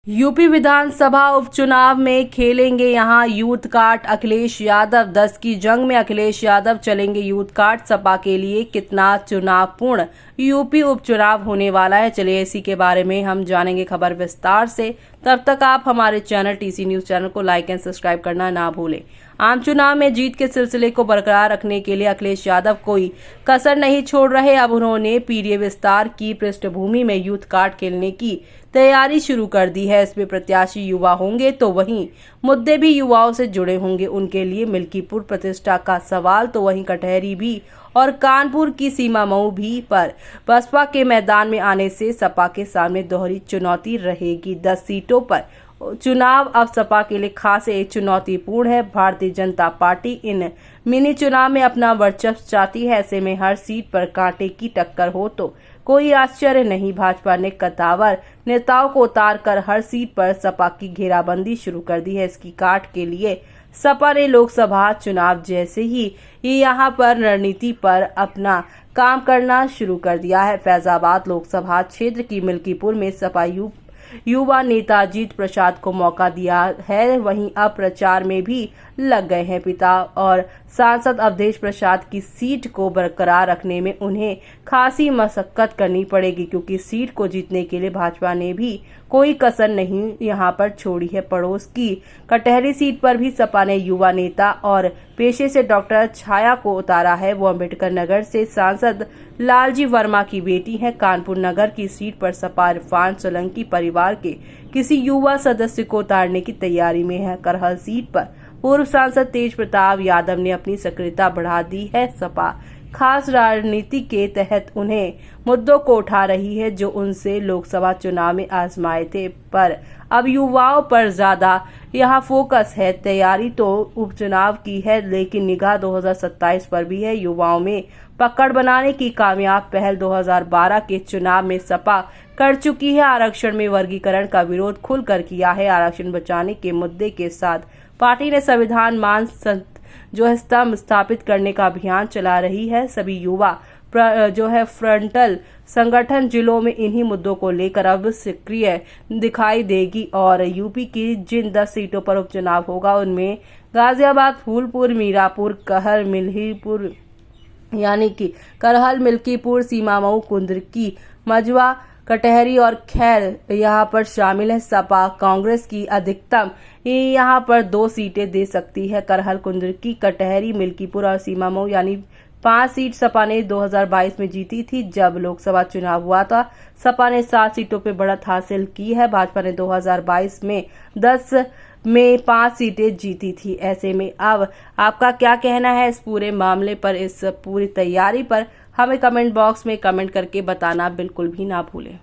UP विधानसभा उपचुनाव में खेलेंगे यहां यूथ कार्ड अखिलेश यादव। 10 की जंग में अखिलेश यादव चलेंगे यूथ कार्ड। सपा के लिए कितना चुनावपूर्ण यूपी उपचुनाव होने वाला है, चलिए इसी के बारे में हम जानेंगे खबर विस्तार से। तब तक आप हमारे चैनल टीसी न्यूज चैनल को लाइक एंड सब्सक्राइब करना ना भूलें। आम चुनाव में जीत के सिलसिले को बरकरार रखने के लिए अखिलेश यादव कोई कसर नहीं छोड़ रहे। अब उन्होंने पीडीए विस्तार की पृष्ठभूमि में यूथ कार्ड खेलने की तैयारी शुरू कर दी है। इसमें प्रत्याशी युवा होंगे तो वहीं मुद्दे भी युवाओं से जुड़े होंगे। उनके लिए मिल्कीपुर प्रतिष्ठा का सवाल तो वहीं कटहरी भी और कानपुर की सीमा मऊ भी पर बसपा के मैदान में आने से सपा के सामने दोहरी चुनौती रहेगी। 10 सीटों पर चुनाव अब सपा के लिए खासे चुनौतीपूर्ण है। भारतीय जनता पार्टी इन मिनी चुनाव में अपना वर्चस्व चाहती है। ऐसे में हर सीट पर कांटे की टक्कर हो तो कोई आश्चर्य नहीं। भाजपा ने कद्दावर नेताओं को उतारकर हर सीट पर सपा की घेराबंदी शुरू कर दी है। इसकी काट के लिए सपा ने लोकसभा चुनाव जैसे ही यहाँ पर रणनीति पर अपना काम करना शुरू कर दिया है। फैजाबाद लोकसभा क्षेत्र की मिल्कीपुर में सपा युवा नेता अजीत प्रसाद को मौका दिया है। वहीं अब प्रचार में भी लग गए हैं। पिता और सांसद अवधेश प्रसाद की सीट को बरकरार रखने में उन्हें खासी मशक्कत करनी पड़ेगी, क्योंकि सीट को जीतने के लिए भाजपा ने भी कोई कसर नहीं यहां पर छोड़ी है। पड़ोस की कटहरी सीट पर भी सपा ने युवा नेता और पेशे से डॉक्टर छाया को उतारा है। वो अम्बेडकर नगर से सांसद लालजी वर्मा की बेटी है। कानपुर नगर की सीट पर सपा इरफान सोलंकी परिवार के किसी युवा सदस्य को उतारने की तैयारी में है। करहल सीट पर पूर्व सांसद तेज प्रताप यादव ने अपनी सक्रियता बढ़ा दी है। सपा खास राजनीति के तहत उन्हें मुद्दों को उठा रही है जो उनसे लोकसभा चुनाव में आजमाए थे, पर अब युवाओं पर ज्यादा यहाँ फोकस है। तैयारी तो उपचुनाव की है, लेकिन निगाह 2027 पर भी है। युवाओं में पकड़ बनाने की कामयाब पहल 2012 के चुनाव में सपा कर चुकी है। आरक्षण में वर्गीकरण का विरोध खुलकर किया है। आरक्षण बचाने के मुद्दे के साथ पार्टी ने संविधान मान स्तंभ स्थापित करने का अभियान चला रही है। सभी युवा फ्रंटल संगठन जिलों में इन्हीं मुद्दों को लेकर अब सक्रिय दिखाई देगी। और यूपी की जिन 10 सीटों पर उपचुनाव होगा उनमें गाजियाबाद, फूलपुर, मीरापुर, करहल, मिल्कीपुर, सीमा मऊ, कुंदरकी, मजवा, कटहरी और खैर यहाँ पर शामिल है। सपा कांग्रेस की अधिकतम यहाँ पर 2 सीटें दे सकती है। करहल, कुंदरकी, कटहरी, मिल्कीपुर और सीमा मऊ यानी 5 सीट सपा ने 2022 में जीती थी। जब लोकसभा चुनाव हुआ था सपा ने 7 सीटों पर बढ़त हासिल की है। भाजपा ने 2022 में 10 में 5 सीटें जीती थी। ऐसे में अब आपका क्या कहना है इस पूरे मामले पर, इस पूरी तैयारी पर? हमें कमेंट बॉक्स में कमेंट करके बताना बिल्कुल भी ना भूलें।